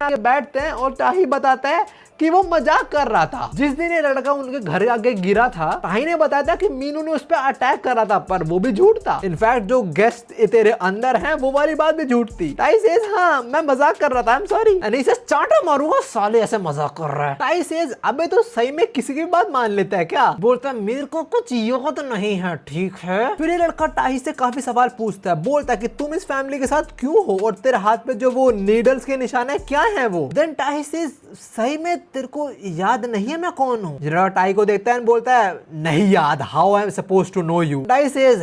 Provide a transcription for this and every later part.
आगे बैठते हैं और टाही बताता है कि वो मजाक कर रहा था। जिस दिन ये लड़का उनके घर आगे गिरा था, टाही ने बताया था कि मीनू ने उस पर अटैक करा था, पर वो भी झूठ था। इनफैक्ट जो गेस्ट तेरे अंदर हैं वो वाली बात भी झूठ थी। टाई सेज हाँ मैं मजाक कर रहा था, I am sorry. And he says चांटा मारूंगा साले ऐसे मजाक कर रहा है। टाई सेज अबे तो सही में किसी की बात मान लेता है क्या? बोलता है मेरे को कुछ याद नहीं है, ठीक है। फिर ये लड़का टाही से काफी सवाल पूछता है, बोलता है कि तुम इस फैमिली के साथ क्यों हो और तेरे हाथ पे जो वो नीडल्स के निशान है क्या है वो? देन टाही सेज सही में तेरे को याद नहीं है मैं कौन हूँ? जरा टाई को देखता है और बोलता है नहीं याद, how I am supposed to know you? Ty says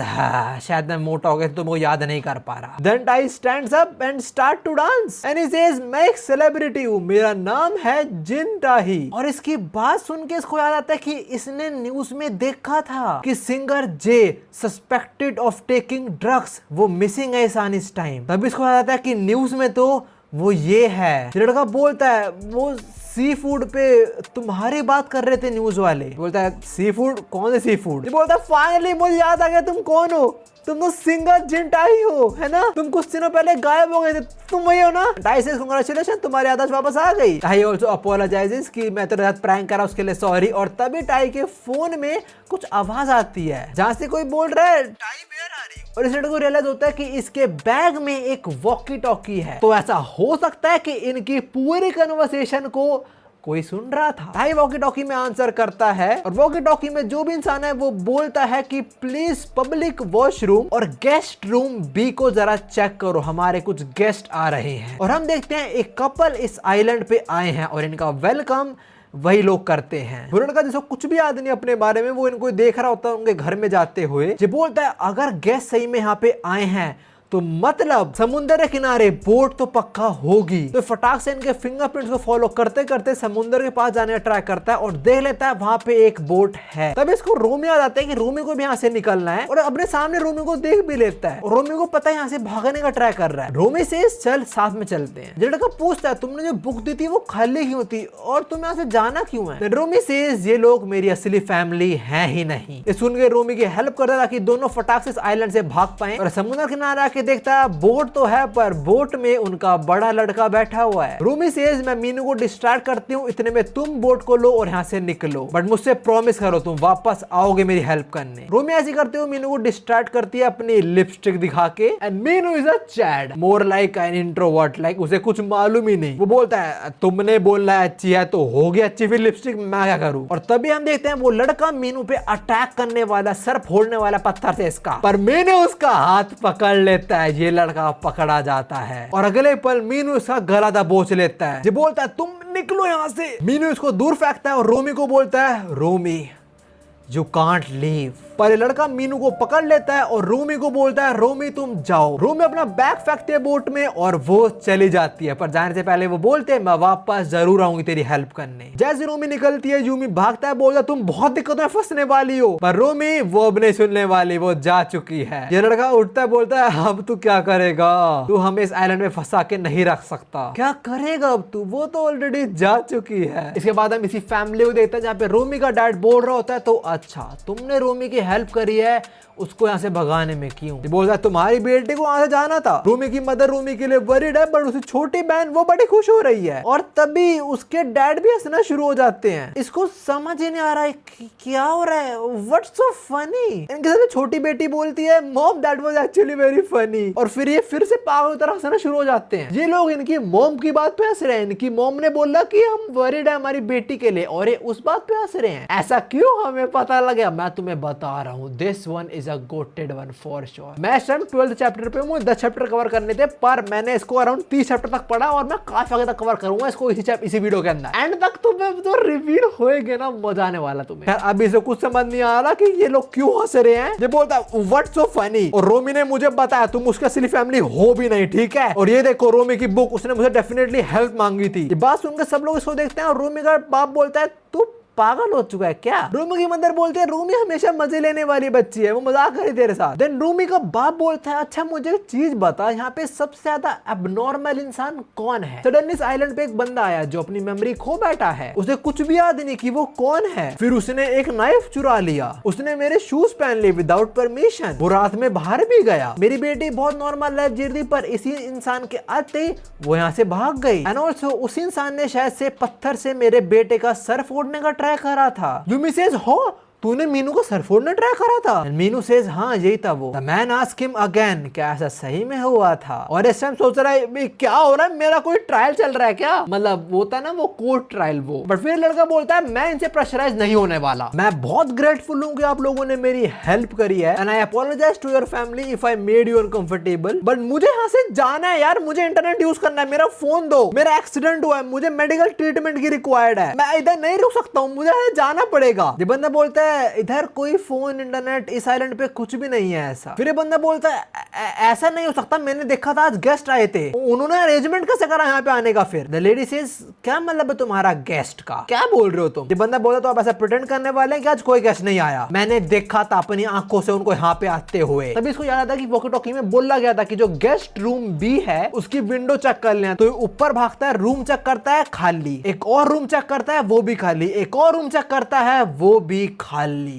शायद मैं मोटा हो गया तो तुमको याद नहीं कर पा रहा। Then Ty stands up and start to dance and he says मैं एक सेलिब्रिटी हूँ, मेरा नाम है जिन टाही। और इसकी बात सुन के इसको याद आता है कि इसने न्यूज में देखा था कि singer J suspected of taking drugs, वो मिसिंग है इस टाइम। तब इसको याद आता है कि न्यूज में तो वो ये है। लड़का बोलता है वो सी फूड पे तुम्हारी बात कर रहे थे न्यूज वाले। बोलता है सी फूड? कौन है सी फूड? बोलता है फाइनली मुझे याद आ गया तुम कौन हो, तुम तो सिंगर जिन टाही हो, है ना? तुम कुछ दिनों पहले गायब हो गए थे, तुम वही हो ना? टाई सेज कांग्रेचुलेशन, तुम्हारी याददाश्त वापस आ गई। टाई आल्सो अपोलोजाइजेस कि मैं तेरे साथ प्रैंक करा उसके लिए सॉरी। और तभी टाई के फोन में कुछ आवाज आती है जहां से कोई बोल रहा है टाई वेयर आ रही। और इस लड़के को रियलाइज होता है कि इसके बैग में एक वॉकी टॉकी है, तो ऐसा हो सकता है कि इनकी पूरी कन्वर्सेशन को कोई सुन रहा था। टाई वॉकी टॉकी में आंसर करता है और वॉकी टॉकी में जो भी इंसान है वो बोलता है कि प्लीज पब्लिक वॉशरूम और गेस्ट रूम बी को जरा चेक करो, हमारे कुछ गेस्ट आ रहे हैं। और हम देखते हैं एक कपल इस आइलैंड पे आए हैं और इनका वेलकम वही लोग करते हैं। बुरन का जिसको कुछ भी याद नहीं अपने बारे में, वो इनको देख रहा होता है उनके घर में जाते हुए। जो बोलता है अगर गेस्ट सही में यहाँ पे आए हैं तो मतलब समुद्र के किनारे बोट तो पक्का होगी। तो फटाक से इनके फिंगरप्रिंट्स को फॉलो करते करते समुद्र के पास जाने का ट्राई करता है और देख लेता है वहां पे एक बोट है। तब इसको रोमी याद आता है कि रोमी को भी यहाँ से निकलना है और अपने सामने रोमी को देख भी लेता है और रोमी को पता है यहाँ से भागने का ट्राई कर रहा है। रोमी से चल साथ में चलते हैं। लड़का पूछता है तुमने जो बुक दी थी वो खाली क्यों थी और तुम यहाँ से जाना क्यों है? रोमी से ये लोग मेरी असली फैमिली है ही नहीं। ये सुन के रोमी की हेल्प करता है ताकि दोनों फटाक से इस आइलैंड से भाग पाए। और समुद्र किनारे देखता है बोट तो है पर बोट में उनका बड़ा लड़का बैठा हुआ है। रूमी सेज मैं मीनू को डिस्ट्रैक्ट करती हूँ, इतने में तुम बोट को लो और यहाँ से निकलो, बट मुझसे प्रॉमिस करो तुम वापस आओगे मेरी हेल्प करने। रूमी ऐसी करते हुए मीनू को डिस्ट्रैक्ट करती है अपनी लिपस्टिक दिखा के। And Meenu is a Chad, more like an introvert, like उसे कुछ मालूम ही नहीं। वो बोलता है तुमने बोला है अच्छी है तो होगी अच्छी, फिर लिपस्टिक मैं क्या करूँ? और तभी हम देखते हैं वो लड़का मीनू पे अटैक करने वाला, सर फोड़ने वाला पत्थर से इसका, पर मीनू उसका हाथ पकड़ लेता है। ये लड़का पकड़ा जाता है और अगले पल मीनू इसका गला दबोच लेता है। जो बोलता है तुम निकलो यहाँ से। मीनू इसको दूर फेंकता है और रोमी को बोलता है रोमी यू कांट लीव। पर लड़का मीनू को पकड़ लेता है और रोमी को बोलता है रोमी तुम जाओ। रोमी अपना बैग फेंकते है बोट में और वो चली जाती है, पर जाने से पहले वो बोलते हैं मैं वापस जरूर आऊंगी तेरी हेल्प करने। जैसे रोमी निकलती है यूमी भागता है, बोलता तुम बहुत दिक्कतों में फंसने वाली हो, पर रोमी वो अब नहीं सुनने वाली, वो जा चुकी है। ये लड़का उठता है बोलता है अब तू क्या करेगा, तू हमें इस आइलैंड में फंसा के नहीं रख सकता। क्या करेगा अब तू, वो तो ऑलरेडी जा चुकी है। इसके बाद हम इसी फैमिली को देखते हैं जहाँ पे रोमी का डैड बोल रहा होता है तो अच्छा तुमने रोमी की हेल्प करी है उसको यहाँ से भगाने में, क्यों? बोलता है तुम्हारी बेटी को वहां से जाना था। रोमी की मदर रोमी के लिए वरीड है, बट उसकी छोटी बहन वो बड़ी खुश हो रही है। और तभी उसके डैड भी हंसना शुरू हो जाते हैं। इसको समझ ही नहीं आ रहा है क्या हो रहा है, व्हाट्स सो फनी। इनके साथ छोटी बेटी बोलती है mom that was actually very funny, और फिर ये फिर से पागल की तरह हंसना शुरू हो जाते हैं। ये लोग इनकी मॉम की बात पे हंस रहे हैं। इनकी मॉम ने बोला कि हम वरीड है हमारी बेटी के लिए, और ये उस बात पे हंस रहे हैं। ऐसा क्यों हमें पता लगा, मैं तुम्हें बता रहा हूँ। This one is a GOATed one for sure. मैं इस टाइम 12th चैप्टर पे हूँ, 10 चैप्टर कवर करने थे, पर मैंने इसको अराउंड 30 चैप्टर तक पढ़ा और मैं काफी आगे तक कवर करूंगा इसको इसी वीडियो के अंदर। एंड तक तुम्हें तो रिवील होएगा ना, मजा आने वाला तुम्हें। अभी से कुछ समझ नहीं आ रहा कि ये लोग क्यों हंस रहे हैं। ये बोलता है व्हाट्स सो फनी, और रोमी ने मुझे बताया तुम उसकी असली फैमिली हो भी नहीं, ठीक है। और ये देखो रोमी की बुक, उसने मुझे डेफिनेटली हेल्प मांगी थी। ये बात सुनकर सब लोग इसको देखते हैं और रोमी का बाप बोलता है तू पागल हो चुका है क्या? रूमी की मदर बोलती है रूमी हमेशा मजे लेने वाली बच्ची है, वो मजाक कर रही तेरे साथ। देन रूमी का बाप बोलता है अच्छा मुझे एक चीज बता, यहाँ पे सबसे ज्यादा एबनॉर्मल इंसान कौन है? सडनली इस आइलैंड पे एक बंदा आया जो अपनी मेमोरी खो बैठा है, उसे कुछ भी याद नहीं कि वो कौन है। फिर उसने एक नाइफ चुरा लिया, उसने मेरे शूज पहन लिए विदाउट परमिशन, वो रात में बाहर भी गया। मेरी बेटी बहुत नॉर्मल लाइफ जी रही, पर इसी इंसान के आते ही वो यहाँ से भाग गई। एंड ऑल्सो उसी इंसान ने शायद से पत्थर से मेरे बेटे का सर फोड़ने का ट्राई करा था। यूमी सेज हो तूने मीनू को सर फोड़ने ट्राई करा था? And मीनू सेज हाँ यही था वो। The man asked him again, क्या ऐसा सही में हुआ था? और इस टाइम सोच रहा है क्या हो रहा है, मेरा कोई ट्रायल चल रहा है क्या? मतलब वो था ना वो कोर्ट ट्रायल वो। बट फिर लड़का बोलता है मैं इनसे प्रेशराइज नहीं होने वाला, मैं बहुत ग्रेटफुल हूँ कि आप लोगों ने मेरी हेल्प करी है and I apologize to your family if I made you uncomfortable, but मुझे यहाँ से जाना है यार, मुझे इंटरनेट यूज करना है, मेरा फोन दो, मेरा एक्सीडेंट हुआ है, मुझे मेडिकल ट्रीटमेंट की रिक्वायर्ड है, मैं इधर नहीं रुक सकता हूँ, मुझे जाना पड़ेगा। ये बंदा बोलता है इधर कोई फोन इंटरनेट इस आइलैंड पे कुछ भी नहीं है ऐसा। फिर ये बंदा बोलता है ऐसा नहीं हो सकता, मैंने देखा था आज गेस्ट आए थे, उन्होंने अरेंजमेंट कैसे करा यहाँ पे आने का? फिर द लेडी सेज क्या मतलब है तुम्हारा गेस्ट का, क्या बोल रहे हो तुम? ये बंदा बोला तो आप ऐसा प्रिटेंड करने वाले हैं कि आज कोई गेस्ट नहीं आया, मैंने देखा था अपनी आंखों से उनको यहाँ पे आते हुए। तभी इसको याद आता कि वॉकी टॉकी में बोला गया था कि जो गेस्ट रूम बी है उसकी विंडो चेक कर लें। तो ऊपर भागता है, रूम चेक करता है खाली, एक और रूम चेक करता है वो भी खाली, एक और रूम चेक करता है वो भी खाली,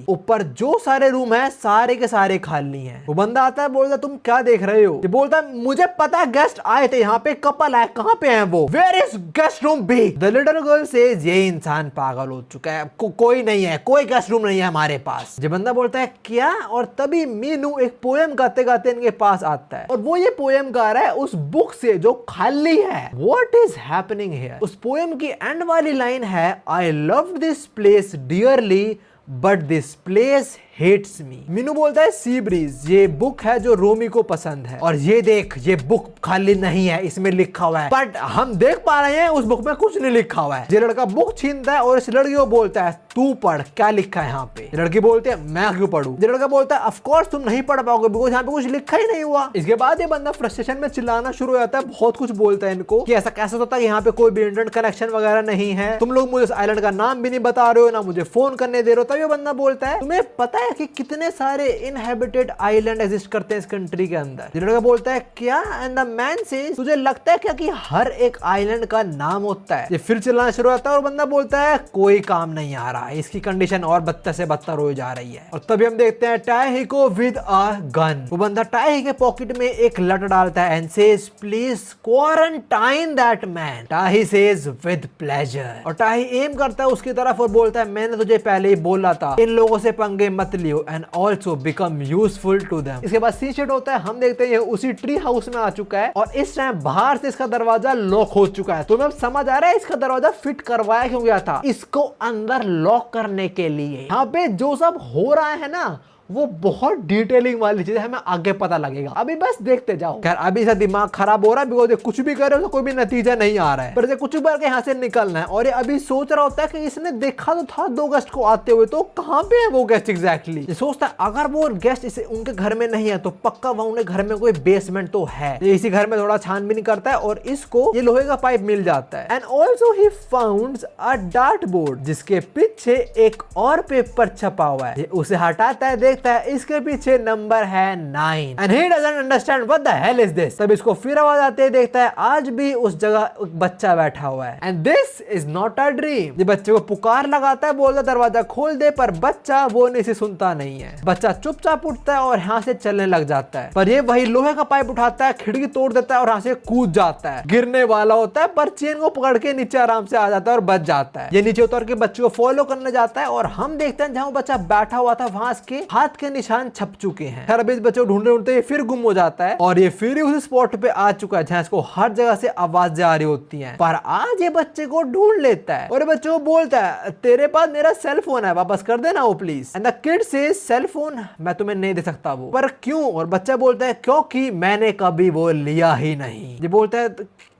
ऊपर जो सारे रूम है सारे के सारे खाली हैं। वो बंदा आता है बोलता तुम क्या देख रहे हो? ये बोलता है मुझे पता है गेस्ट आए थे, यहाँ पे कपल है, कहाँ पे हैं वो? Where is guest room B? The little girl says ये इंसान पागल हो चुका है, कोई नहीं है, कोई गेस्ट रूम नहीं है हमारे पास। ये बंदा बोलता है क्या? और तभी मीनू एक पोएम गाते गाते इनके पास आता है और वो ये पोएम गा रहा है उस बुक से जो खाली है। What is happening here? उस पोएम की एंड वाली लाइन है I love this place dearly but this place hates me. Meenu बोलता है सी ब्रीज ये बुक है जो रोमी को पसंद है, और ये देख ये बुक खाली नहीं है, इसमें लिखा हुआ है, बट हम देख पा रहे हैं उस बुक में कुछ नहीं लिखा हुआ है। ये लड़का बुक छीनता है और इस लड़की को बोलता है तू पढ़ क्या लिखा है यहाँ पे। ये लड़की बोलती है मैं क्यों पढ़ूं? ये लड़का बोलता है ऑफ कोर्स तुम नहीं पढ़ पाओगे बिकॉज़ यहाँ पे कुछ लिखा ही नहीं हुआ। इसके बाद ये बंदा फ्रस्ट्रेशन में चिल्लाना शुरू हो जाता है, बहुत कुछ बोलता है इनको कि ऐसा कैसे होता है यहाँ पे कोई भी इंटरनेट कनेक्शन वगैरह नहीं है, तुम लोग मुझे इस आइलैंड का नाम भी नहीं बता रहे हो, ना मुझे फोन करने दे रहे हो। तब ये बंदा बोलता है तुम्हें पता है कि कितने सारे इनहेबिटेड आइलैंड एग्जिस्ट करते हैं इस कंट्री के अंदर? ये लड़का बोलता है क्या? एंड द मैन सेज तुझे लगता है क्या कि हर एक आइलैंड का नाम होता है? ये फिर चिल्लाना शुरू होता है और बंदा बोलता है कोई काम नहीं आ रहा है, इसकी कंडीशन और बदतर से बदतर हो जा रही है। और तभी हम देखते हैं टाई को विद अ गन। वो बंदा टाई के पॉकेट में एक लट डालता है and says please quarantine that man. Tie says with pleasure, और टाई एम करता है उसकी तरफ और बोलता है मैंने तुझे पहले ही बोला था इन लोगों से पंगे मत लियो and also become useful to them. इसके बाद सी शेड होता है, हम देखते हैं ये उसी ट्री हाउस में आ चुका है और इस टाइम बाहर से इसका दरवाजा लॉक हो चुका है। तुम्हें समझ आ रहा है इसका दरवाजा फिट करवाया क्यों गया था? इसको अंदर लॉक करने के लिए। यहाँ पे जो सब हो रहा है ना वो बहुत डिटेलिंग वाली चीज है, हमें आगे पता लगेगा, अभी बस देखते जाओ। खैर अभी से दिमाग खराब हो रहा है बिकॉज कुछ भी करे तो कोई भी नतीजा नहीं आ रहा है, पर कुछ भी करके यहाँ से निकलना है। और ये अभी सोच रहा होता है कि इसने देखा तो था 2 अगस्त को आते हुए, तो कहाँ पे है वो गेस्ट एग्जैक्टली? ये सोचता है अगर वो गेस्ट इसे उनके घर में नहीं है तो पक्का वहां उनके घर में कोई बेसमेंट तो है। इसी घर में थोड़ा छानबीन करता है और इसको ये लोहे का पाइप मिल जाता है। And also he founts a dart board जिसके पीछे एक और पेपर छपा हुआ है। ये उसे हटाता है, देखता है इसके पीछे नंबर है 9 and he doesn't understand what the hell is this. तब इसको फिर आवाज आते ही देखता है आज भी उस जगह एक बच्चा बैठा हुआ है and this is not a dream. ये बच्चे को पुकार लगाता है, बोलता दरवाजा खोल दे, पर बच्चा वो नहीं से सुनता नहीं है। बच्चा चुपचाप उठता है और यहाँ से चलने लग जाता है, पर ये वही लोहे का पाइप उठाता है, खिड़की तोड़ देता है और यहाँ से कूद जाता है। गिरने वाला होता है पर चेन को पकड़ के नीचे आराम से आ जाता है और बच जाता है। ये नीचे उतर के बच्चे को फॉलो करने जाता है और हम देखते हैं जहाँ बच्चा बैठा हुआ था वहां के हाथ के निशान छप चुके हैं। खैर अभी इस बच्चे को ढूंढते ढूंढते ये फिर गुम हो जाता है और ये फिर उस स्पॉट पे आ चुका है जहाँ इसको हर जगह से आवाजें आ रही होती हैं। पर आज ये बच्चे को ढूंढ लेता है और ये बच्चे को बोलता है तेरे पास मेरा सेल फोन है, वापस कर देना वो please. And the kid says cell phone मैं तुम्हें नहीं दे सकता वो। पर क्यों? और बच्चा बोलता है क्योंकि मैंने कभी वो लिया ही नहीं। ये बोलता है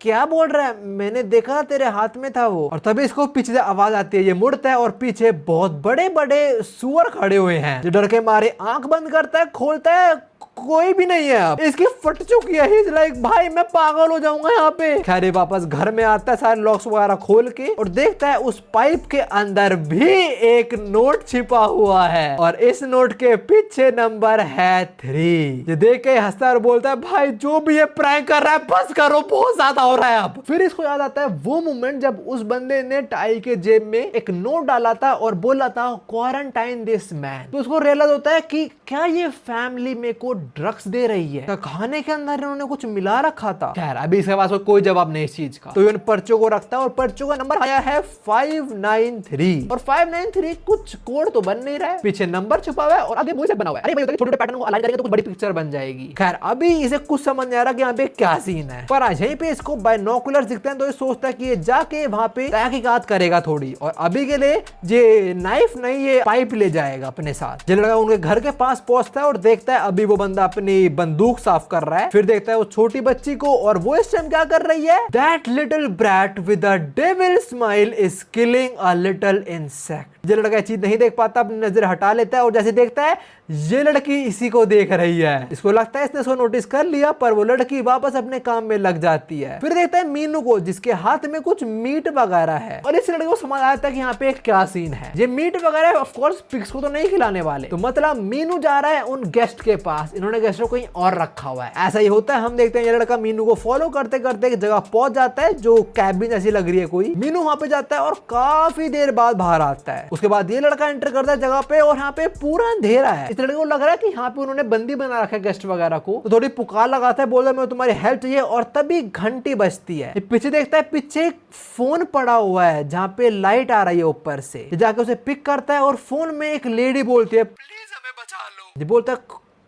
क्या बोल रहा है, मैंने देखा तेरे हाथ में था वो। और तभी इसको पीछे से आवाज आती है, ये मुड़ता है और पीछे बहुत बड़े बड़े सुअर खड़े हुए हैं। जो डर के मारे आंख बंद करता है, खोलता है, कोई भी नहीं है, अब इसकी फट चुकी है। He's like, भाई मैं पागल हो जाऊंगा यहाँ पे। खैर ये वापस घर में आता है सारे लॉक्स वगैरह खोल के और देखता है उस पाइप के अंदर भी एक नोट छिपा हुआ है और इस नोट के पीछे नंबर है 3। ये देख के हंसता और बोलता है भाई जो भी ये प्रैंक कर रहा है बस करो, बहुत ज्यादा हो रहा है अब। फिर इसको याद आता है वो मोमेंट जब उस बंदे ने टाई के जेब में एक नोट डाला था और बोला था क्वारंटाइन दिस मैन। तो उसको रियलाइज होता है कि क्या ये फैमिली में को ड्रग्स दे रही है, खाने के अंदर इन्होंने कुछ मिला रखा था। खैर अभी इसके पास कोई जवाब नहीं इस चीज का, तो इन पर्चों को रखता है और पर्चों का नंबर आया है 593 और 593 कुछ कोड तो बन नहीं रहा है, पीछे नंबर छुपा हुआ है और आगे मुंह से बना हुआ है। अरे भाई छोटे-छोटे पैटर्न को अलाइन करेंगे तो कुछ बड़ी पिक्चर बन जाएगी। खैर अभी इसे कुछ समझ नहीं आ रहा कि यहाँ पे क्या सीन है, पर आज यहीं पे इसको बाइनोकुलर दिखते हैं तो ये सोचता है कि ये जाके वहां पे तहकीकात करेगा थोड़ी, और अभी के लिए ये नाइफ नहीं ये पाइप ले जाएगा अपने साथ। ये लड़का उनके घर के पास पहुंचता है और देखता है अभी वो बंदा अपनी बंदूक साफ कर रहा है। फिर देखता है वो छोटी बच्ची को और वो इस टाइम क्या कर रही है, that little brat with a devil smile is killing a little insect. ये लड़का चीज नहीं देख पाता, अपनी नजर हटा लेता है और जैसे देखता है ये लड़की इसी को देख रही है। इसको लगता है इसने इसको नोटिस कर लिया, पर वो लड़की वापस अपने काम में लग जाती है। फिर देखता है मीनू को जिसके हाथ में कुछ मीट वगैरह है और इस लड़के को समझ आता है कि यहाँ पे क्या सीन है। ये मीट वगैरह ऑफ कोर्स पिग्स को तो नहीं खिलाने वाले, तो मतलब मीनू जा रहा है उन गेस्ट के पास, इन्होंने गेस्ट को कहीं और रखा हुआ है। ऐसा ही होता है, हम देखते हैं ये लड़का मीनू को फॉलो करते करते एक जगह पहुंच जाता है जो कैबिन जैसी लग रही है कोई। मीनू वहां पे जाता है और काफी देर बाद बाहर आता है। उसके बाद ये लड़का एंटर करता है जगह पे और यहाँ पे पूरा अंधेरा है। इस लड़के को लग रहा है कि यहाँ पे उन्होंने बंदी बना रखा है गेस्ट वगैरह को, तो थोड़ी पुकार लगाता है, बोलता है मैं तुम्हारी हेल्प चाहिए, और तभी घंटी बजती है। पीछे देखता है पीछे एक फोन पड़ा हुआ है जहाँ पे लाइट आ रही है ऊपर से। जाके उसे पिक करता है और फोन में एक लेडी बोलती है प्लीज हमें बचा लो। ये बोलता है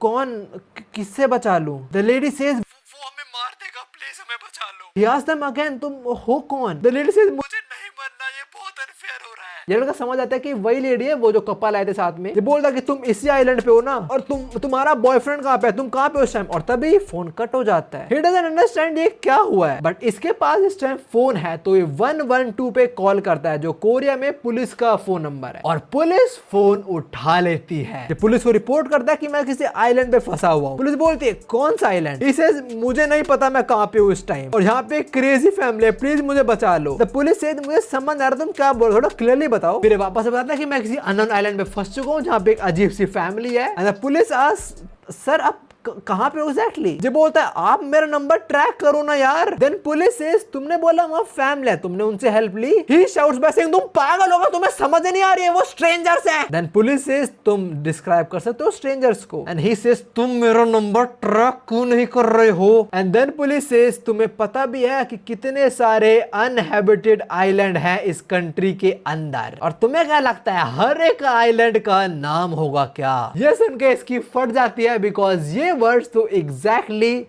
कौन, किससे बचा लूं? द लेडी सेज वो हमें मार देगा, प्लीज हमें बचा लो। He asks them again, तुम हो कौन? द लेडी सेज मुझे नहीं मरना, ये बहुत अनफेयर हो रहा है। ये लड़का समझ आता है कि वही लेडी है वो जो कपल आए थे साथ में। ये बोलता कि तुम इसी आइलैंड पे हो ना, और तुम्हारा बॉयफ्रेंड कहाँ पे है, तुम कहाँ पे उस टाइम, और तभी फोन कट हो जाता है। He doesn't understand ये क्या हुआ है, बट इसके पास इस टाइम फोन है तो ये 112 पे कॉल करता है जो कोरिया में पुलिस का फोन नंबर है, और पुलिस फोन उठा लेती है। ये पुलिस को रिपोर्ट करता है कि मैं किसी आइलैंड पे फंसा हुआ हूँ। पुलिस बोलती है कौन सा आइलैंड? He says मुझे नहीं पता मैं कहाँ पे हूँ इस टाइम, और यहाँ पे क्रेजी फैमिली है, प्लीज मुझे बचा लो। द पुलिस से मुझे समझ आ रहा तुम क्या बोल, थोड़ा क्लियरली बताओ। फिर वापस बताता है कि मैं किसी अननोन आइलैंड पे फंस चुका हूँ जहाँ पे एक अजीब सी फैमिली है। And the police asks sir आप कहां पे एग्जैक्टली? ये बोलता है आप मेरा नंबर ट्रैक करो ना यार। देन पुलिस सेज तुमने बोला वहां फैमिली है, तुमने उनसे हेल्प ली। ही शाउट्स बैक सेइंग तुम पागल हो गए, तुम्हें समझ नहीं आ रही है वो स्ट्रेंजर्स हैं। देन पुलिस सेज तुम डिस्क्राइब कर सकते हो स्ट्रेंजर्स को? एंड ही सेज तुम मेरा नंबर ट्रैक क्यों नहीं कर रहे हो? एंड देन पुलिस सेज तुम्हें पता भी है कि कितने सारे अनहैबिटेड आइलैंड हैं इस कंट्री के अंदर, और तुम्हें क्या लगता है हर एक आइलैंड का नाम होगा क्या? ये सुन के इसकी फट जाती है, बिकॉज ये वर्ड्स तो एग्जैक्टली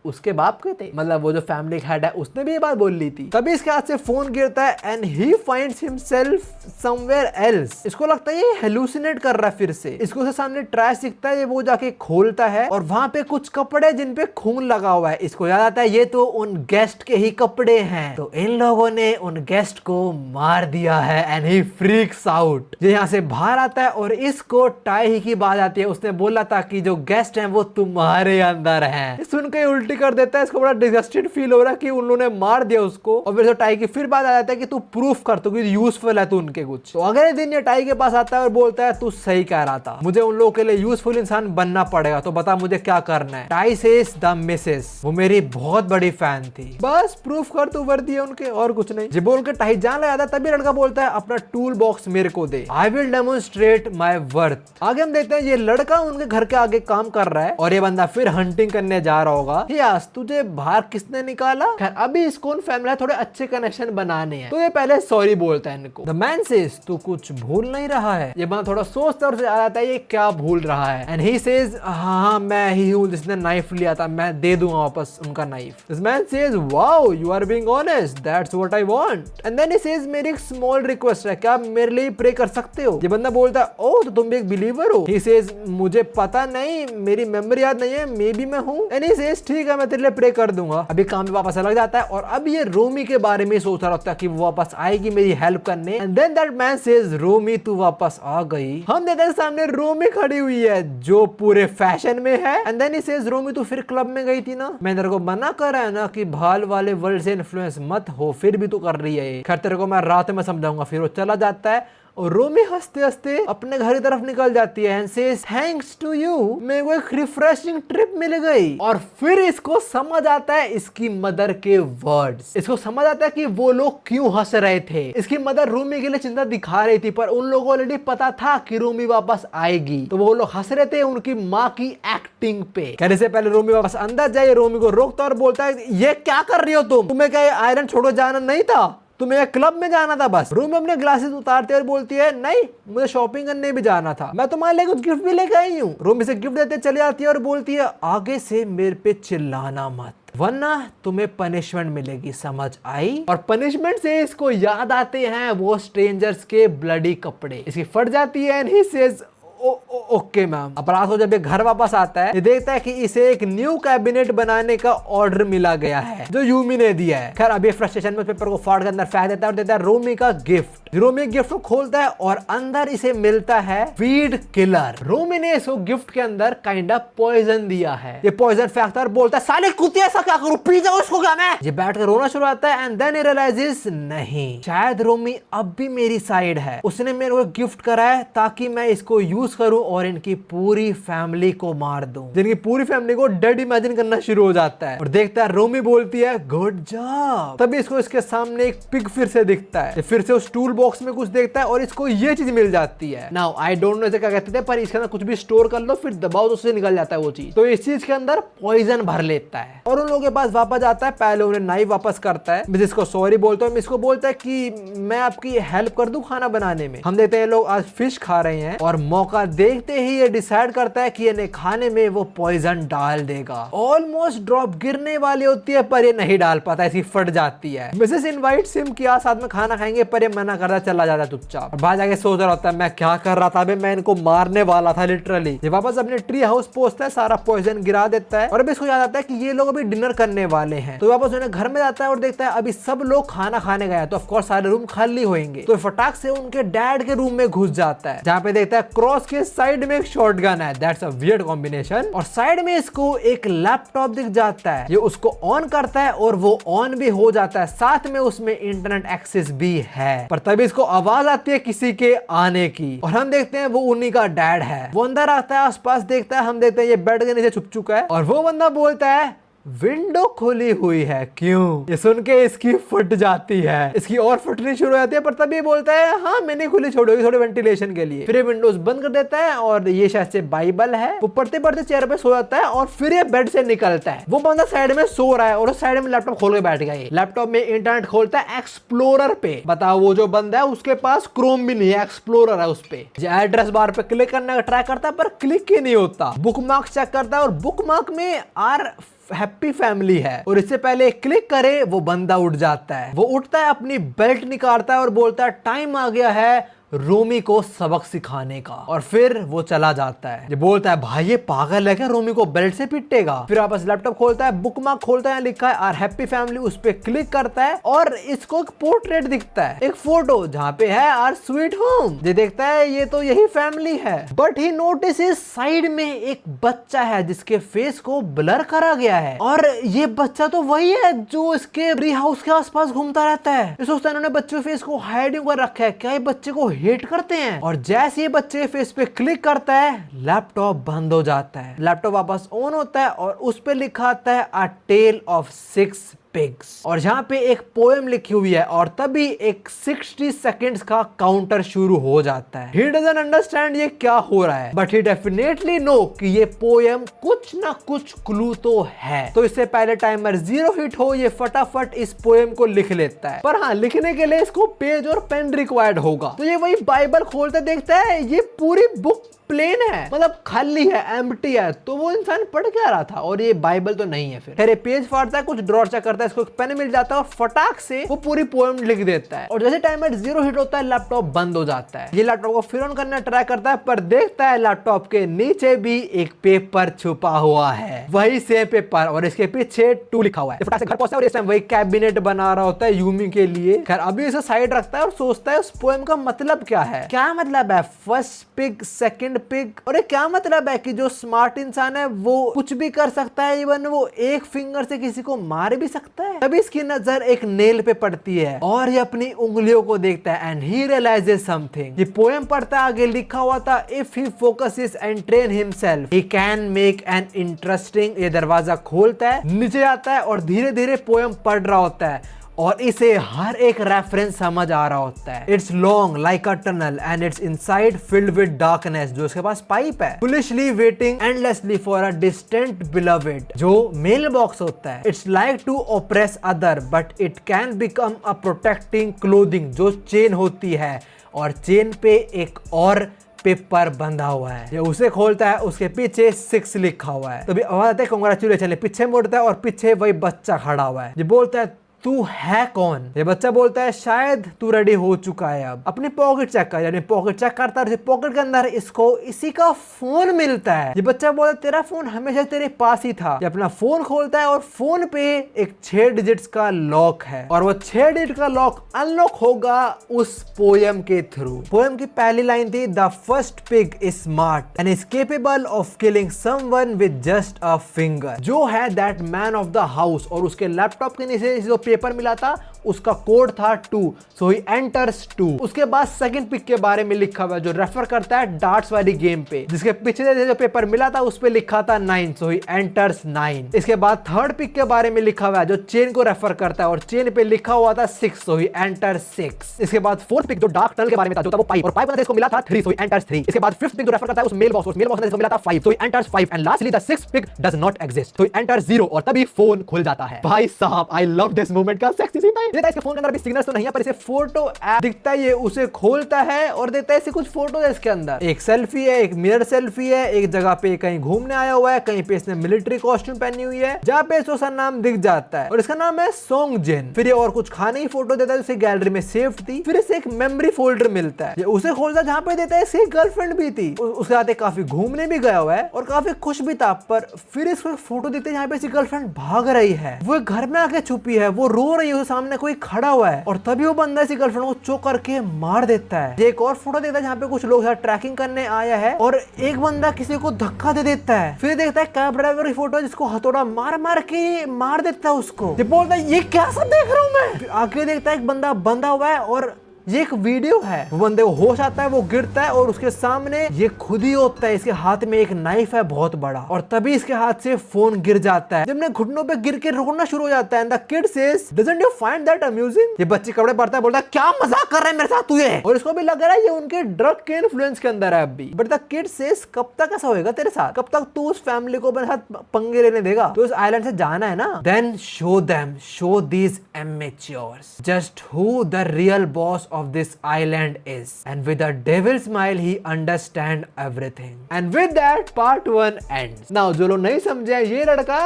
उसके बाप के थे, मतलब वो जो फैमिली हेड है उसने भी ये बात बोल ली थी। तभी इसके हाथ से फोन गिरता है and he finds himself somewhere else. इसको लगता है ये हेलुसिनेट कर रहा है फिर से। इसको उसके सामने ट्रैश दिखता है, ये वो जाके खोलता है और वहां पे कुछ कपड़े जिन पे खून लगा हुआ है। इसको याद आता है ये तो उन गेस्ट के ही कपड़े हैं, तो इन लोगों ने उन गेस्ट को मार दिया है। And he freaks out. ये यहाँ से बाहर आता है और इसको टाई की बात आती है, उसने बोला था कि जो गेस्ट हैं वो तुम्हारे अंदर हैं। सुनकर उल्टी कर देता है, इसको बड़ा डिसगस्टेड फील हो रहा है कि उन लोगों ने मार दिया उसको। और फिर टाई की फिर बात आ जाता है कि तू प्रूफ कर, तो यूजफुल है तू उनके कुछ। तो अगले दिन ये टाई के पास आता है और बोलता है तू सही कह रहा था, मुझे उन लोगों के लिए यूजफुल इंसान बनना पड़ेगा, तो बता मुझे क्या करना है। टाई सेज द मिसेस, वो मेरी बहुत बड़ी फैन थी, बस प्रूफ कर तू वर्दी है उनके, और कुछ नहीं। जी बोल के टाई जान लगा था, तभी लड़का बोलता है अपना टूल बॉक्स मेरे को दे, I will demonstrate my worth. आगे हम देखते हैं ये लड़का उनके घर के आगे काम कर रहा है और ये बंदा फिर हंटिंग करने जा रहा होगा। तुझे बाहर किसने निकाला? खैर अभी इसको फैमिली थोड़े अच्छे कनेक्शन बनाने हैं, तो ये पहले सॉरी बोलता है इनको। द मैन सेज तू कुछ भूल नहीं रहा है। ये बंदा थोड़ा सोचता और आ जाता है ये क्या भूल रहा है। एंड ही सेज हाँ मैं ही हूँ जिसने नाइफ लिया था, मैं दे दूंगा वापस उनका knife. This man says wow you are being honest, that's what I want. And then he says मेरी एक स्मॉल रिक्वेस्ट है, क्या आप मेरे लिए प्रे कर सकते हो? ये बंदा बोलता है ओ तो तुम भी एक बिलीवर हो? ही सेज मुझे पता नहीं, मेरी मेमोरी याद नहीं है, मे बी मैं हूँ। एंड ही सेज ठीक है है मैं तेरे लिए प्रे कर दूंगा। अभी काम पे वापस लग जाता है और अब ये रोमी के बारे में सोच रहा होता है कि वो वापस आएगी मेरी हेल्प करने। And then that man says Romi तू वापस आ गई। हम देखते हैं सामने रोमी खड़ी हुई है जो पूरे फैशन में है। And then he says Romi तू फिर क्लब में गई थी ना, मैं तेरे को मना कर रहा है ना कि भाल वाले वर्ल्ड से इन्फ्लुएंस मत हो, फिर भी तू कर रही है। खैर तेरे को मैं रात में समझाऊंगा। फिर वो चला जाता है और रोमी हंसते हंसते अपने घर की तरफ निकल जाती है and says thanks to you मेरे को एक रिफ्रेशिंग ट्रिप मिल गई। और फिर इसको समझ आता है इसकी मदर के वर्ड्स, इसको समझ आता है कि वो लोग क्यों हंस रहे थे। इसकी मदर रोमी के लिए चिंता दिखा रही थी पर उन लोगों को ऑलरेडी पता था कि रोमी वापस आएगी, तो वो लोग हंस रहे थे उनकी माँ की एक्टिंग पे। कहने से पहले रोमी वापस अंदर जाए, रोमी को रोकता और बोलता है ये क्या कर रही हो तुम्हें क्या आयरन छोड़ो जाना नहीं था, तुम्हें क्लब में जाना था बस। रोमी अपने ग्लासेस उतारते और बोलती है नहीं मुझे शॉपिंग करने भी जाना था, मैं तुम्हारे लिए कुछ गिफ्ट भी लेकर आई हूँ। रोमी से गिफ्ट देते चली जाती है और बोलती है आगे से मेरे पे चिल्लाना मत वरना तुम्हें पनिशमेंट मिलेगी, समझ आई। और पनिशमेंट से इसको याद आते हैं वो स्ट्रेंजर्स के ब्लडी कपड़े। इसकी फट जाती है and he says okay ma'am. अपराध को जब ये घर वापस आता है ये देखता है कि इसे एक न्यू कैबिनेट बनाने का ऑर्डर मिला गया है जो यूमी ने दिया है। खैर अभी फ्रस्ट्रेशन में पेपर को फाड़ के अंदर फेंक देता है और देता है रोमी का गिफ्ट। रोमी गिफ्ट को खोलता है और अंदर इसे मिलता है वीड किलर। रोमी ने इसको गिफ्ट के अंदर काइंड ऑफ पॉइजन दिया है। ये पॉइजन फेंकता है और बोलता है साले कुत्ते ऐसा क्या करूं, पी जाओ इसको क्या मैं। ये बैठ कर रोना शुरू होता है एंड देन ही रियलाइजेस नहीं शायद रोमी अब भी मेरी साइड है, उसने मेरे को गिफ्ट करा है ताकि मैं इसको यूज करूं और इनकी पूरी फैमिली को मार दूं। जिनकी पूरी फैमिली को डेड इमेजिन करना शुरू हो जाता है और देखता है रोमी बोलती है गुड जॉब। तभी इसको इसके सामने एक पिग फिर से दिखता है, फिर से उस टूल बॉक्स में कुछ देखता है और इसको ये चीज मिल जाती है। नाउ आई डोंट नो इसे क्या कहते थे पर इसके अंदर कुछ भी स्टोर कर लो फिर दबाओ तो उससे निकल जाता है वो चीज। तो इस चीज के अंदर पॉइजन भर लेता है और उन लोगों के पास वापस जाता है। पहले उन्हें नाइफ वापस करता है, मिसेस को सॉरी बोलता है, इसको बोलता है कि मैं आपकी हेल्प कर दूं खाना बनाने में। हम देखते हैं लोग आज फिश खा रहे हैं और मौका देखते ही ये डिसाइड करता है कि इन्हें खाने में वो पॉइजन डाल देगा। ऑलमोस्ट ड्रॉप गिरने वाली होती है पर ये नहीं डाल पाता, इसकी फट जाती है। मिसेस इनवाइट्स हिम कि साथ में खाना खाएंगे पर ये मना करता चला जाता है चुपचाप। बाहर जाके सोच रहा होता है मैं क्या कर रहा था, मैं इनको मारने वाला था लिटरली। ये वापस अपने ट्री हाउस पहुंचता है, सारा पॉइजन गिरा देता है और अभी इसको याद आता है कि ये लोग अभी डिनर करने वाले हैं। तो वापस उन्हें घर में जाता है और देखता है अभी सब लोग खाना खाने गए तो ऑफकोर्स सारे रूम खाली होंगे। तो फटाक से उनके डैड के रूम में घुस जाता है जहाँ पे देखता है क्रॉस के साइड में एक शॉटगन है। That's a weird combination. और साइड में इसको एक लैपटॉप दिख जाता है, ये उसको ऑन करता है और वो ऑन भी हो जाता है, साथ में उसमें इंटरनेट एक्सेस भी है। पर तभी इसको आवाज आती है किसी के आने की और हम देखते हैं वो उन्हीं का डैड है। वो अंदर आता है, आसपास देखता है, हम देखते हैं ये बेड के नीचे छुप चुका है और वो बंदा बोलता है विंडो खुली हुई है क्यों। ये सुन के इसकी फट जाती है, इसकी और फटनी शुरू हो जाती है पर तभी बोलता है हाँ मैंने खुली छोड़ी थोड़े वेंटिलेशन के लिए। फिर ये विंडोज बंद कर देता है और ये शायद से बाइबल है। वो पढ़ते पढ़ते चेयर पे सो जाता है और फिर ये बेड से निकलता है। वो बंदा साइड में सो रहा है और उस साइड में लैपटॉप खोल के बैठ गया। लैपटॉप में इंटरनेट खोलता है एक्सप्लोरर पे। बताओ वो जो बंदा है उसके पास क्रोम भी नहीं है, एक्सप्लोरर है उस पे। एड्रेस बार पे क्लिक करने का ट्राई करता है पर क्लिक ही नहीं होता। बुकमार्क चेक करता है और बुकमार्क में आर हैप्पी फैमिली है और इससे पहले क्लिक करे वो बंदा उठ जाता है। वो उठता है, अपनी बेल्ट निकालता है और बोलता है टाइम आ गया है रोमी को सबक सिखाने का और फिर वो चला जाता है। ये बोलता है भाई ये पागल है क्या, रोमी को बेल्ट से पिटेगा। फिर वापस लैपटॉप खोलता है, बुकमार्क खोलता है, लिखा है आर हैप्पी फैमिली, उस पे क्लिक करता है और इसको एक पोर्ट्रेट दिखता है, एक फोटो जहाँ पे है आर स्वीट होम। ये देखता है ये तो यही फैमिली है बट ही नोटिस साइड में एक बच्चा है जिसके फेस को ब्लर करा गया है और ये बच्चा तो वही है जो इसके ट्री हाउस के आसपास घूमता रहता है। इस सोचता है इन्होंने बच्चे के फेस को हाइडिंग कर रखा है, क्या ये बच्चे को हेट करते हैं। और जैसे ये बच्चे फेस पे क्लिक करता है लैपटॉप बंद हो जाता है। लैपटॉप वापस ऑन होता है और उस पे लिखा आता है अ टेल ऑफ 6 पिग्स और यहाँ पे एक पोएम लिखी हुई है और तभी एक 60 सेकेंड्स का काउंटर शुरू हो जाता है। ही डजंट अंडरस्टैंड ये क्या हो रहा है बट ही डेफिनेटली नो कि ये पोएम कुछ ना कुछ क्लू तो है। तो इससे पहले टाइमर 0 हिट हो ये फटाफट इस पोएम को लिख लेता है। पर हाँ लिखने के लिए इसको पेज और पेन रिक्वायर्ड होगा। तो ये वही बाइबल खोलते देखता है ये पूरी बुक प्लेन है, मतलब खाली है, एम्प्टी है, तो वो इंसान पढ़ क्या रहा था? और ये बाइबल तो नहीं है। फिर ये पेज फाड़ता है, कुछ ड्रॉर चेक करता है, इसको एक पेन मिल जाता है और फटाक से वो पूरी पोएम लिख देता है। और जैसे टाइमर 0 हिट होता है लैपटॉप बंद हो जाता है। ये लैपटॉप को फिर ऑन करने ट्राई करता है, पर देखता है लैपटॉप के नीचे भी एक पेपर छुपा हुआ है, वही सेम पेपर, और इसके पीछे 2 लिखा हुआ है। फटाक से घर पहुंचता है और इस टाइम वही कैबिनेट बना रहा होता है यूमी के लिए। खैर अभी इसे साइड रखता है और सोचता है उस पोएम का मतलब क्या है। क्या मतलब है फर्स्ट पिग सेकंड पिग, और ये क्या मतलब है कि जो स्मार्ट इंसान है वो कुछ भी कर सकता है, इवन वो एक फिंगर से किसी को मार भी सकता है। तभी इसकी नजर एक नेल पे पड़ती है और ये अपनी उंगलियों को देखता है एंड ही रियलाइजेस समथिंग। ये पोएम पढ़ता है, आगे लिखा हुआ था if he focuses and train himself he can make an interesting. ये दरवाजा खोलता है, नीचे आता है और धीरे धीरे पोएम पढ़ रहा होता है और इसे हर एक रेफरेंस समझ आ रहा होता है। It's long like a tunnel and it's inside filled with darkness, जो उसके पास पाइप है, foolishly waiting endlessly for a distant beloved, जो मेल बॉक्स होता है। It's like to oppress other but it can become a protecting clothing, जो chain होती है और चेन पे एक और पेपर बंधा हुआ है। ये उसे खोलता है, उसके पीछे 6 लिखा हुआ है। तो भी आवाज आती है कांग्रेचुलेशन, पीछे मुड़ता है और पीछे वही बच्चा खड़ा हुआ है। ये बोलता है तू है कौन? ये बच्चा बोलता है शायद तू रेडी हो चुका है, अब अपनी पॉकेट चेक कर। यानी पॉकेट चेक करता है, पॉकेट के अंदर इसको इसी का फोन मिलता है। ये बच्चा बोलता है तेरा फोन हमेशा तेरे पास ही था। ये अपना फोन खोलता है और फोन पे एक 6 डिजिट्स का लॉक है और वो 6 डिजिट का लॉक अनलॉक होगा उस पोएम के थ्रू। पोएम की पहली लाइन थी the first pig is smart and is capable of killing someone with just a finger, जो है that man of the house. और उसके लैपटॉप के नीचे जो पेपर मिला था उसका कोड था 2, सो ही एंटर्स 2। उसके बाद सेकंड पिक के बारे में लिखा हुआ है जो रेफर करता है डार्ट्स वाली गेम पे, जिसके पिछले जो पेपर मिला था उस पे लिखा था 9, सो ही एंटर्स 9। इसके बाद थर्ड पिक के बारे में लिखा हुआ है जो चेन को रेफर करता है और चेन पे लिखा हुआ था 6, सो ही एंटर्स 6। इसके बाद फोर्थ पिक जो डार्क टनल के बारे में था जो था वो पाइप, और पाइप इसको मिला था 3, सो ही एंटर्स 3। इसके बाद फिफ्थ पिक जो रेफर करता है उस मेल बॉक्स इसको मिला था 5, so he enters 5 and lastly the sixth pick does not exist, so he enters 0। और तभी फोन खुल जाता है। भाई साहब आई लव दिस मोमेंट का सेक्सी सीन है। इसके फोन के अंदर भी सिग्नल्स तो नहीं है पर इसे फोटो ऐप दिखता है। ये उसे खोलता है और देता है इसे कुछ फोटो है इसके अंदर। एक सेल्फी है, एक मिरर सेल्फी है, एक जगह पे कहीं घूमने आया हुआ है, कहीं पे इसने मिलिट्री कॉस्ट्यूम पहनी हुई है जहाँ पे इसका नाम दिख जाता है और इसका नाम है सोंगजिन। फिर ये और कुछ खाने की फोटो देता है उसे गैलरी में सेव थी। फिर इसे एक मेमोरी फोल्डर मिलता है, ये उसे खोलता है जहाँ पे देता है इसकी गर्लफ्रेंड भी थी। उसके साथ काफी घूमने भी गया हुआ है और काफी खुश भी था। पर फिर इसको फोटो देते हैं जहाँ पे इसकी गर्लफ्रेंड भाग रही है, वो घर में आके छुपी है, वो रो रही है, उसके सामने कोई खड़ा हुआ है और तभी वो बंदा इसी गर्लफ्रेंड को चोक करके मार देता है। एक और फोटो देता है जहाँ पे कुछ लोग ट्रैकिंग करने आया है और एक बंदा किसी को धक्का दे देता है। फिर देखता है कैब ड्राइवर की फोटो जिसको हथौड़ा मार मार के मार देता है उसको। ये बोलता है ये क्या सब देख रहा हूँ मैं। फिर आगे देखता है एक बंदा बंधा हुआ है और ये एक वीडियो है। वो बंदे को होश आता है, वो गिरता है और उसके सामने ये खुद ही होता है। इसके हाथ में एक नाइफ है बहुत बड़ा और तभी इसके हाथ से फोन गिर जाता है। जब ने घुटनों पे गिर के रोना शुरू हो जाता है। The kid says doesn't you find that amusing. ये बच्चे कपड़े पड़ता है, बोलता है क्या मजाक कर रहा है मेरे साथ तू ये। और इसको भी लग रहा है ये उनके ड्रग के इन्फ्लुएंस के अंदर है अभी। बट द किड सेज कब तक ऐसा होएगा तेरे साथ, कब तक तू उस फैमिली को अपने साथ पंगे लेने देगा। तो इस आइलैंड से जाना है ना। Then show them, show these amateurs just who the real boss of this island is, and with a devil smile he understand everything, and with that part 1 ends. Now जो लोग नहीं समझे ये लड़का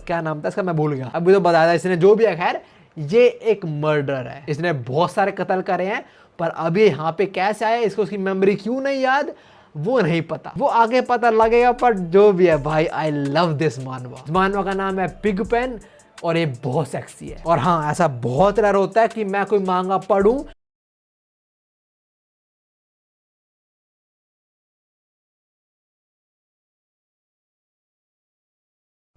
क्या नाम था इसका मैं भूल गया, अभी तो बताया था इसने जो भी है। खैर ये एक मर्डर है, इसने बहुत सारे कत्ल करे हैं पर अभी यहाँ पे कैसे आया, इसको उसकी मेमोरी क्यों नहीं याद वो नहीं पता, वो आगे पता लगेगा। पर जो भी है भाई आई लव दिस मानवा। मानवा का नाम है पिगपेन और ये बहुत सेक्सी है। और हाँ ऐसा बहुत रेयर होता है कि मैं कोई मांगा पढ़ूं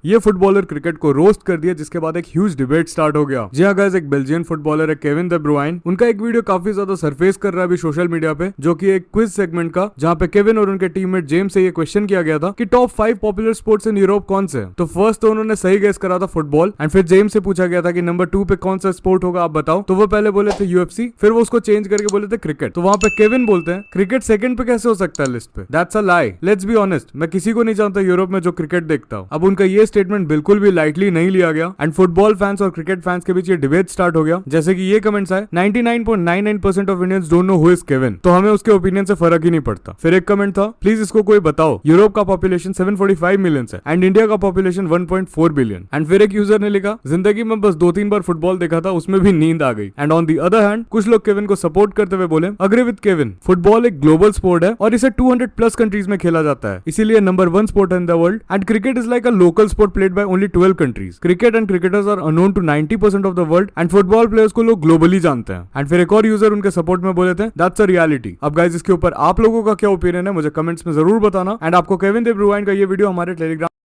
ये फुटबॉलर क्रिकेट को रोस्ट कर दिया जिसके बाद एक ह्यूज डिबेट स्टार्ट हो गया। जी हाँ गाइस, एक बेल्जियन फुटबॉलर है केविन द ब्रुआइन, उनका एक वीडियो काफी ज्यादा सरफेस कर रहा है अभी सोशल मीडिया पे, जो कि एक क्विज सेगमेंट का, जहाँ पे केविन और उनके टीममेट जेम्स से ये क्वेश्चन किया गया था कि top 5 popular sports in Europe कौन से। तो फर्स्ट तो उन्होंने सही गेस करा था फुटबॉल, एंड फिर जेम्स से पूछा गया था कि नंबर 2 पे कौन सा स्पोर्ट होगा आप बताओ। तो वो पहले बोले थे यूएफसी, फिर वो उसको चेंज करके बोले थे क्रिकेट। तो वहाँ पे केविन बोलते हैं क्रिकेट सेकंड पे कैसे हो सकता है लिस्ट पे, that's a lie, let's be honest, मैं किसी को नहीं जानता यूरोप में जो क्रिकेट देखता हूँ। अब उनका ये स्टेटमेंट बिल्कुल भी लाइटली नहीं लिया गया एंड फुटबॉल फैंस और क्रिकेट फैंस के बीच ये डिबेट स्टार्ट हो गया। जैसे कि ये कमेंट्स आए 99.99% of Indians don't know who is Kevin, तो हमें उसके ओपिनियन से फर्क ही नहीं पड़ता। फिर एक कमेंट था, प्लीज इसको कोई बताओ, यूरोप का पॉपुलेशन 745 मिलियन है एंड इंडिया का पॉपुलेशन 1.4 बिलियन। एंड फिर एक यूजर ने लिखा, जिंदगी में बस 2-3 बार फुटबॉल देखा था, उसमें भी नींद आ गई। And on the other hand कुछ लोग केविन को सपोर्ट करते हुए बोले, अग्री विद केविन, फुटबॉल एक ग्लोबल स्पोर्ट है और इसे 200 प्लस कंट्रीज में खेला जाता है, इसीलिए number 1 sport in the world and cricket is like a local sport played by only 12 countries. Cricket and cricketers are unknown to 90% of the world and football players को लोग ग्लोबली जानते हैं। And फिर एक और यूजर उनके support में बोले थे, दैट्स अ रियलिटी। अब गाइस इसके ऊपर आप लोगों का क्या ओपिनियन है मुझे कमेंट्स में जरूर बताना। एंड आपको केविन दे ब्रुआइन का ये वीडियो हमारे टेलीग्राम